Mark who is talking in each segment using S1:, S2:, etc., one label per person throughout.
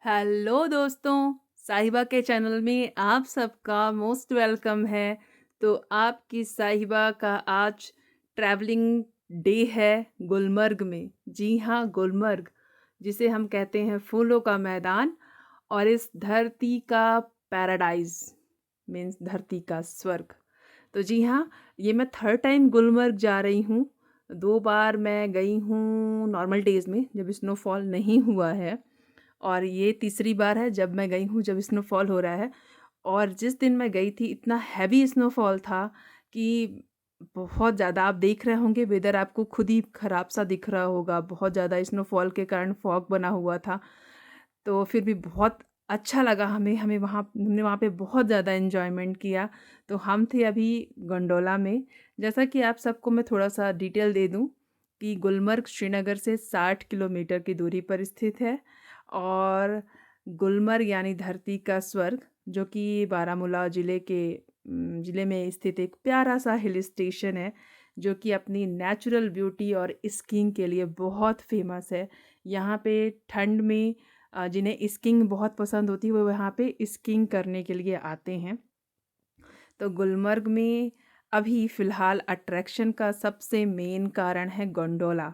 S1: Hello दोस्तों, साहिबा के चैनल में आप सबका मोस्ट वेलकम है। तो आपकी साहिबा का आज ट्रैवलिंग डे है गुलमर्ग में। जी हाँ, गुलमर्ग जिसे हम कहते हैं फूलों का मैदान और इस धरती का पैराडाइज मीन्स धरती का स्वर्ग। तो जी हाँ, ये मैं थर्ड टाइम गुलमर्ग जा रही हूँ। 2 बार मैं गई हूँ नॉर्मल डेज़ में जब स्नोफॉल नहीं हुआ है और ये तीसरी बार है जब मैं गई हूँ जब स्नोफॉल हो रहा है। और जिस दिन मैं गई थी इतना हैवी स्नोफॉल था कि बहुत ज़्यादा आप देख रहे होंगे वेदर आपको खुद ही ख़राब सा दिख रहा होगा। बहुत ज़्यादा स्नोफॉल के कारण फॉग बना हुआ था। तो फिर भी बहुत अच्छा लगा हमें हमें वहाँ हमने वहाँ पे बहुत ज़्यादा एन्जॉयमेंट किया। तो हम थे अभी गंडोला में। जैसा कि आप सबको मैं थोड़ा-सा डिटेल दे दूँ कि गुलमर्ग श्रीनगर से 60 किलोमीटर की दूरी पर स्थित है और गुलमर्ग यानी धरती का स्वर्ग जो कि बारामूला ज़िले में स्थित एक प्यारा-सा हिल स्टेशन है, जो कि अपनी नेचुरल ब्यूटी और स्कीइंग के लिए बहुत फ़ेमस है। यहाँ पे ठंड में जिन्हें स्कीइंग बहुत पसंद होती है वो यहाँ पे स्कीइंग करने के लिए आते हैं। तो गुलमर्ग में अभी फ़िलहाल अट्रैक्शन का सबसे मेन कारण है गोंडोला।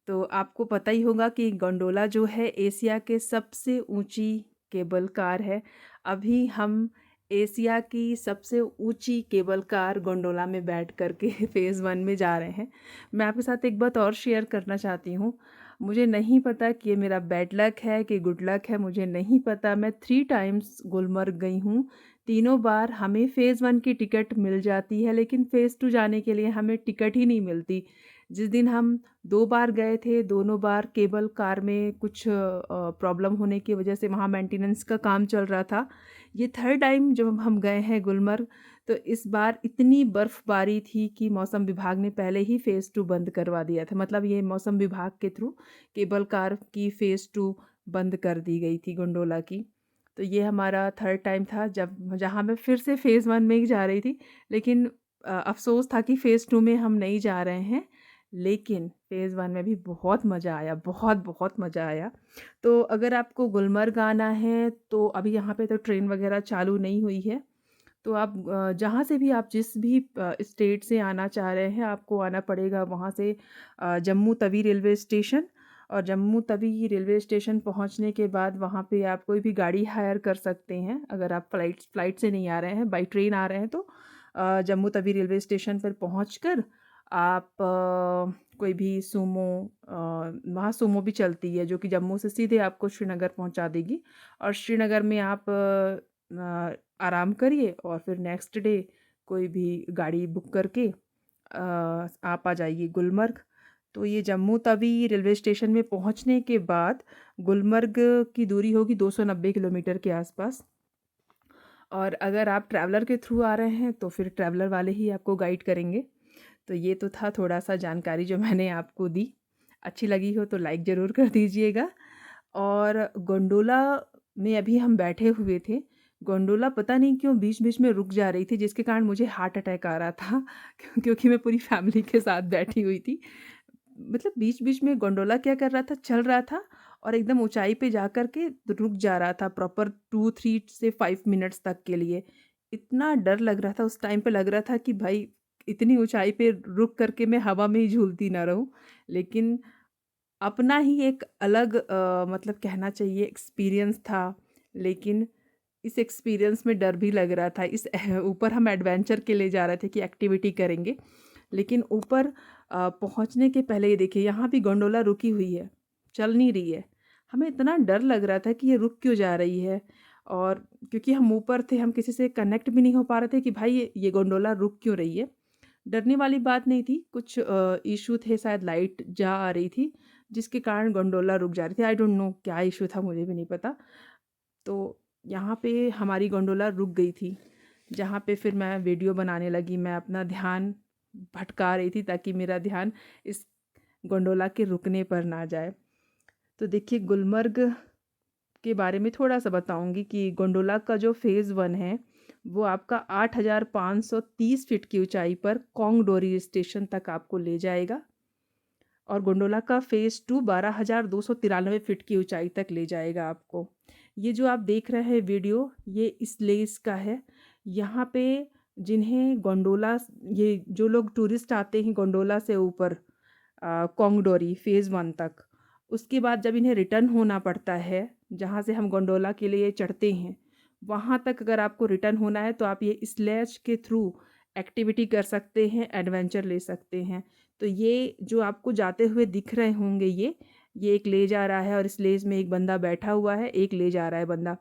S1: तो आपको पता ही होगा कि गोंडोला जो है एशिया के सबसे ऊंची केबल कार है। अभी हम एशिया की सबसे ऊंची केबल कार गोंडोला में बैठ कर के फ़ेज़ 1 में जा रहे हैं। मैं आपके साथ एक बात और शेयर करना चाहती हूँ। मुझे नहीं पता कि ये मेरा बैड लक है कि गुड लक है, मुझे नहीं पता। मैं 3 टाइम्स गुलमर्ग गई हूँ। तीनों बार हमें फ़ेज़ 1 की टिकट मिल जाती है, लेकिन फ़ेज़ 2 जाने के लिए हमें टिकट ही नहीं मिलती। जिस दिन हम 2 बार गए थे, दोनों बार केबल कार में कुछ प्रॉब्लम होने की वजह से वहाँ मेंटेनेंस का काम चल रहा था। ये थर्ड टाइम जब हम गए हैं गुलमर्ग, तो इस बार इतनी बर्फ़बारी थी कि मौसम विभाग ने पहले ही फ़ेज़ 2 बंद करवा दिया था। मतलब ये मौसम विभाग के थ्रू केबल कार की फ़ेज़ 2 बंद कर दी गई थी गोंडोला की। तो ये हमारा थर्ड टाइम था जब जहाँ मैं फिर से फ़ेज़ 1 में ही जा रही थी। लेकिन अफ़सोस था कि फ़ेज़ 2 में हम नहीं जा रहे हैं। लेकिन फ़ेज़ 1 में भी बहुत मज़ा आया, बहुत मज़ा आया। तो अगर आपको गुलमर्ग आना है, तो अभी यहाँ पे तो ट्रेन वग़ैरह चालू नहीं हुई है। तो आप जहाँ से भी आप जिस भी स्टेट से आना चाह रहे हैं, आपको आना पड़ेगा वहाँ से जम्मू तवी रेलवे स्टेशन। और जम्मू तवी रेलवे स्टेशन पहुँचने के बाद वहाँ पे आप कोई भी गाड़ी हायर कर सकते हैं। अगर आप फ्लाइट से नहीं आ रहे हैं, बाय ट्रेन आ रहे हैं तो जम्मू तवी रेलवे स्टेशन पर पहुँचकर आप कोई भी वहाँ सूमो भी चलती है जो कि जम्मू से सीधे आपको श्रीनगर पहुँचा देगी। और श्रीनगर में आप आराम करिए और फिर नेक्स्ट डे कोई भी गाड़ी बुक करके आप आ जाइए गुलमर्ग। तो ये जम्मू तवी रेलवे स्टेशन में पहुँचने के बाद गुलमर्ग की दूरी होगी 290 किलोमीटर के आसपास। और अगर आप ट्रैवलर के थ्रू आ रहे हैं तो फिर ट्रैवलर वाले ही आपको गाइड करेंगे। तो ये तो था थोड़ा-सा जानकारी जो मैंने आपको दी। अच्छी लगी हो तो लाइक ज़रूर कर दीजिएगा। और गोंडोला में अभी हम बैठे हुए थे। गोंडोला पता नहीं क्यों बीच-बीच में रुक जा रही थी जिसके कारण मुझे हार्ट अटैक आ रहा था क्योंकि मैं पूरी फैमिली के साथ बैठी हुई थी। मतलब बीच-बीच में गोंडोला क्या कर रहा था, चल रहा था और एकदम ऊँचाई पे जा कर के रुक जा रहा था प्रॉपर 2-3 से 5 मिनट्स तक के लिए। इतना डर लग रहा था उस टाइम पे, लग रहा था कि भाई इतनी ऊँचाई पे रुक कर के मैं हवा में ही झूलती ना रहूँ। लेकिन अपना ही एक अलग मतलब कहना चाहिए एक्सपीरियंस था। लेकिन इस एक्सपीरियंस में डर भी लग रहा था। ऊपर हम एडवेंचर के लिए जा रहे थे कि एक्टिविटी करेंगे। लेकिन ऊपर पहुँचने के पहले ये देखिए यहाँ भी गोंडोला रुकी हुई है, चल नहीं रही है। हमें इतना डर लग रहा था कि ये रुक क्यों जा रही है। और क्योंकि हम ऊपर थे, हम किसी से कनेक्ट भी नहीं हो पा रहे थे कि भाई ये गोंडोला रुक क्यों रही है। डरने वाली बात नहीं थी, कुछ इश्यू थे, शायद लाइट जा आ रही थी, जिसके कारण गोंडोला रुक जा रही थी। आई डोंट नो क्या इश्यू था, मुझे भी नहीं पता। तो यहाँ पे हमारी गोंडोला रुक गई थी, जहाँ पे फिर मैं वीडियो बनाने लगी। मैं अपना ध्यान भटका रही थी ताकि मेरा ध्यान इस गोंडोला के रुकने पर ना जाए। तो देखिए गुलमर्ग के बारे में थोड़ा-सा बताऊँगी कि गोंडोला का जो फ़ेज़ 1 है, वो आपका 8530 फीट की ऊँचाई पर कोंगडोरी स्टेशन तक आपको ले जाएगा। और गोंडोला का फ़ेज़ 2 12,293 फीट की ऊँचाई तक ले जाएगा आपको। ये जो आप देख रहे हैं वीडियो, ये इस्लेस का है। यहाँ पे जिन्हें गोंडोला ये जो लोग टूरिस्ट आते हैं गोंडोला से ऊपर कोंगडोरी फ़ेज़ 1 तक, उसके बाद जब इन्हें रिटर्न होना पड़ता है, जहाँ से हम गोंडोला के लिए चढ़ते हैं, वहाँ तक अगर आपको रिटर्न होना है तो आप ये स्लेज के थ्रू एक्टिविटी कर सकते हैं, एडवेंचर ले सकते हैं। तो ये जो आपको जाते हुए दिख रहे होंगे ये एक ले जा रहा है और स्लेज में एक बंदा बैठा हुआ है, एक ले जा रहा है बंदा।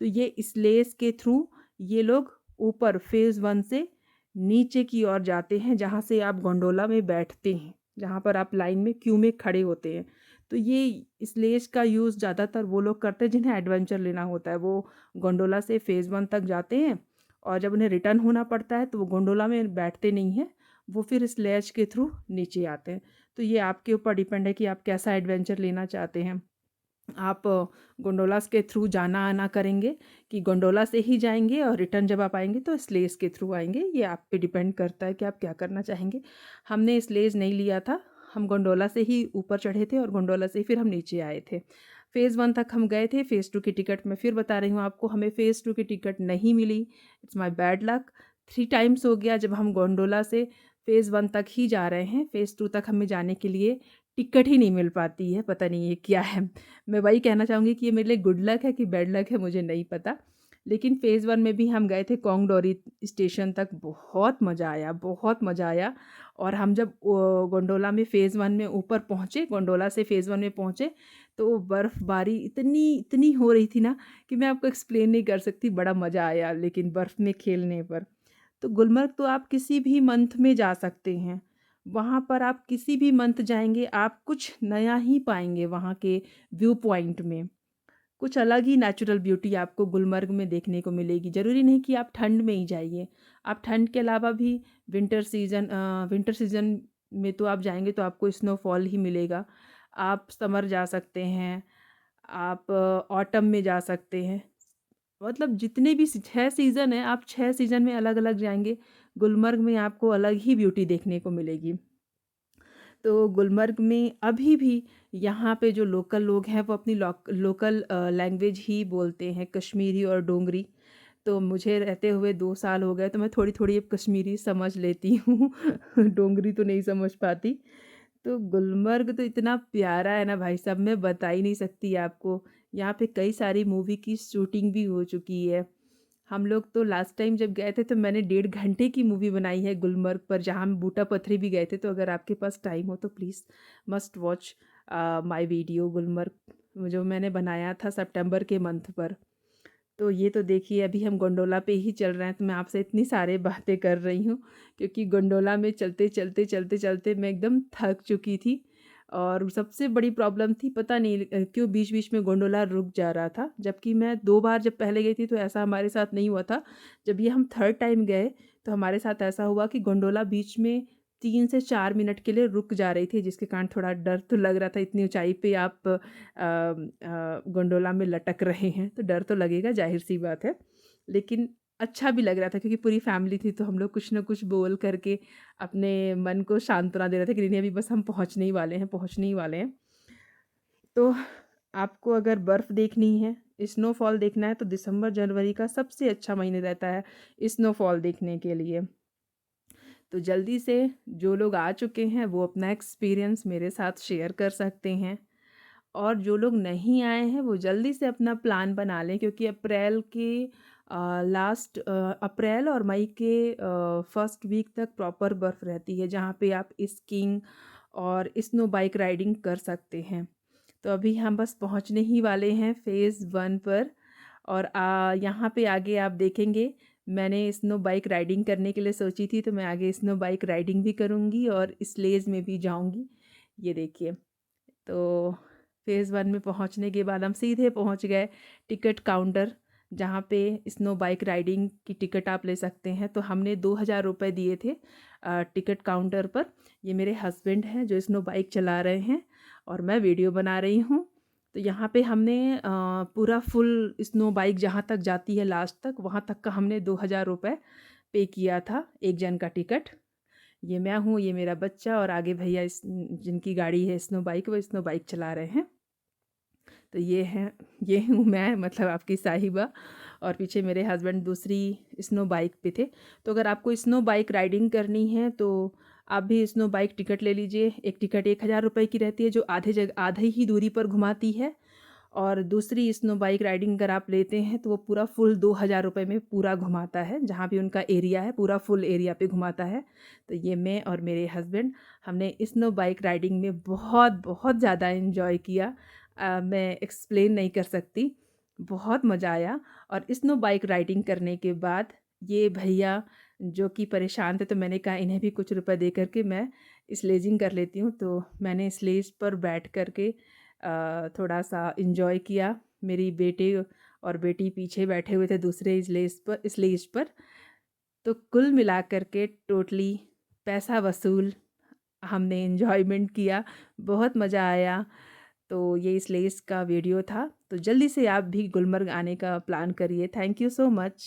S1: तो ये स्लेज के थ्रू ये लोग ऊपर फ़ेज़ 1 से नीचे की ओर जाते हैं, जहाँ से आप गोंडोला में बैठते हैं, जहाँ पर आप लाइन में क्यू में खड़े होते हैं। तो ये स्लेज का यूज़ ज़्यादातर वो लोग करते हैं जिन्हें एडवेंचर लेना होता है। वो गोंडोला से फ़ेज़ 1 तक जाते हैं और जब उन्हें रिटर्न होना पड़ता है तो वो गोंडोला में बैठते नहीं हैं, वो फिर स्लेज के थ्रू नीचे आते हैं। तो ये आपके ऊपर डिपेंड है कि आप कैसा एडवेंचर लेना चाहते हैं। आप गोंडोलास के थ्रू जाना आना करेंगे कि गोंडोला से ही जाएंगे और रिटर्न जब आप आएंगे तो स्लेज के थ्रू आएंगे, ये आप पे डिपेंड करता है कि आप क्या करना चाहेंगे। हमने स्लेज नहीं लिया था, हम गोंडोला से ही ऊपर चढ़े थे और गोंडोला से ही फिर हम नीचे आए थे। फ़ेज़ 1 तक हम गए थे, फ़ेज़ 2 की टिकट मैं फिर बता रही हूँ आपको, हमें फ़ेज़ 2 की टिकट नहीं मिली। It's my bad luck. 3 times हो गया जब हम गोंडोला से फ़ेज़ 1 तक ही जा रहे हैं, फ़ेज़ 2 तक हमें जाने के लिए टिकट ही नहीं मिल पाती है, पता नहीं ये क्या है। मैं वही कहना चाहूँगी कि ये मेरे लिए गुड लक है कि बैड लक है, मुझे नहीं पता। लेकिन फ़ेज़ 1 में भी हम गए थे कोंगडोरी स्टेशन तक, बहुत मज़ा आया, बहुत मज़ा आया। और हम जब गोंडोला में फ़ेज़ 1 में ऊपर पहुँचे, गोंडोला से फ़ेज़ 1 में पहुँचे, तो बर्फ़बारी इतनी इतनी हो रही थी ना कि मैं आपको एक्सप्लेन नहीं कर सकती, बड़ा मज़ा आया लेकिन बर्फ़ में खेलने पर। तो गुलमर्ग तो आप किसी भी मंथ में जा सकते हैं। वहाँ पर आप किसी भी मंथ जाएँगे, आप कुछ नया ही पाएँगे वहाँ के व्यू पॉइंट में। कुछ अलग ही नेचुरल ब्यूटी आपको गुलमर्ग में देखने को मिलेगी। ज़रूरी नहीं कि आप ठंड में ही जाइए। आप ठंड के अलावा भी विंटर सीज़न में तो आप जाएँगे तो आपको स्नोफॉल ही मिलेगा। आप समर जा सकते हैं, आप ऑटम में जा सकते हैं। मतलब जितने भी 6 सीज़न हैं, आप 6 सीज़न में अलग-अलग जाएँगे, गुलमर्ग में आपको अलग ही ब्यूटी देखने को मिलेगी। तो गुलमर्ग में अभी भी यहाँ पे जो लोकल लोग हैं वो अपनी लोकल लैंग्वेज ही बोलते हैं, कश्मीरी और डोगरी। तो मुझे रहते हुए 2 साल हो गए तो मैं थोड़ी-थोड़ी अब कश्मीरी समझ लेती हूँ डोगरी तो नहीं समझ पाती। तो गुलमर्ग तो इतना प्यारा है ना भाई साहब, मैं बता ही नहीं सकती आपको। यहाँ पे कई सारी मूवी की शूटिंग भी हो चुकी है। हम लोग तो लास्ट टाइम जब गए थे तो मैंने 1.5 घंटे की मूवी बनाई है गुलमर्ग पर, जहाँ हम बूटा पथरी भी गए थे। तो अगर आपके पास टाइम हो तो please must watch my video Gulmarg, जो मैंने बनाया था सितंबर के मंथ पर। तो ये तो देखिए अभी हम गोंडोला पे ही चल रहे हैं, तो मैं आपसे इतनी सारी बातें कर रही हूँ क्योंकि गोंडोला में चलते मैं एकदम थक चुकी थी। और सबसे बड़ी प्रॉब्लम थी, पता नहीं क्यों बीच बीच में गोंडोला रुक जा रहा था, जबकि मैं 2 बार जब पहले गई थी तो ऐसा हमारे साथ नहीं हुआ था। जब ये हम थर्ड टाइम गए तो हमारे साथ ऐसा हुआ कि गोंडोला बीच में 3 से 4 मिनट के लिए रुक जा रही थी, जिसके कारण थोड़ा डर तो लग रहा था। इतनी ऊंचाई पे आप गोंडोला में लटक रहे हैं तो डर तो लगेगा, जाहिर सी बात है। लेकिन अच्छा भी लग रहा था क्योंकि पूरी फैमिली थी, तो हम लोग कुछ ना कुछ बोल करके अपने मन को सांत्वना दे रहे थे कि नहीं अभी बस हम पहुंचने ही वाले हैं, पहुंचने ही वाले हैं। तो आपको अगर बर्फ़ देखनी है, स्नोफॉल देखना है, तो दिसंबर जनवरी का सबसे अच्छा महीने रहता है स्नोफॉल देखने के लिए। तो जल्दी से जो लोग आ चुके हैं वो अपना एक्सपीरियंस मेरे साथ शेयर कर सकते हैं, और जो लोग नहीं आए हैं वो जल्दी से अपना प्लान बना लें, क्योंकि अप्रैल और मई के फर्स्ट वीक तक प्रॉपर बर्फ़ रहती है, जहाँ पे आप स्कीइंग और स्नो बाइक राइडिंग कर सकते हैं। तो अभी हम बस पहुँचने ही वाले हैं फ़ेज़ 1 पर। और यहाँ पे आगे आप देखेंगे, मैंने स्नो बाइक राइडिंग करने के लिए सोची थी, तो मैं आगे स्नो बाइक राइडिंग भी करूँगी और स्लेज में भी जाऊँगी। ये देखिए, तो फ़ेज़ 1 में पहुँचने के बाद हम सीधे पहुँच गए टिकट काउंटर, जहाँ पे स्नो बाइक राइडिंग की टिकट आप ले सकते हैं। तो हमने 2,000 रुपये दिए थे टिकट काउंटर पर। ये मेरे हस्बैंड हैं जो स्नो बाइक चला रहे हैं और मैं वीडियो बना रही हूँ। तो यहाँ पे हमने पूरा फुल स्नो बाइक जहाँ तक जाती है लास्ट तक, वहाँ तक का हमने 2,000 रुपये पे किया था एक जन का टिकट। ये मैं हूँ, ये मेरा बच्चा और आगे भैया इस जिनकी गाड़ी है स्नो बाइक, वो स्नो बाइक चला रहे हैं। तो ये हूँ मैं, मतलब आपकी साहिबा। और पीछे मेरे हस्बैंड दूसरी स्नो बाइक पे थे। तो अगर आपको स्नो बाइक राइडिंग करनी है तो आप भी स्नो बाइक टिकट ले लीजिए। एक टिकट 1,000 रुपये की रहती है, जो आधे ही दूरी पर घुमाती है। और दूसरी स्नो बाइक राइडिंग अगर आप लेते हैं तो वो पूरा फुल 2,000 रुपये में पूरा घुमाता है, जहाँ भी उनका एरिया है पूरा फुल एरिया पे घुमाता है। तो ये मैं और मेरे हस्बैंड हमने स्नो बाइक राइडिंग में बहुत बहुत ज़्यादा इन्जॉय किया। मैं एक्सप्लेन नहीं कर सकती, बहुत मज़ा आया। और स्नो बाइक राइडिंग करने के बाद ये भैया जो कि परेशान थे, तो मैंने कहा इन्हें भी कुछ रुपए दे करके मैं स्लेजिंग कर लेती हूँ। तो मैंने स्लेज पर बैठ कर के थोड़ा सा इन्जॉय किया। मेरी बेटे और बेटी पीछे बैठे हुए थे दूसरे स्लेज पर। तो कुल मिला कर के टोटली पैसा वसूल, हमने इन्जॉयमेंट किया, बहुत मज़ा आया। तो ये इस लेस का वीडियो था। तो जल्दी से आप भी गुलमर्ग आने का प्लान करिए। Thank you so much.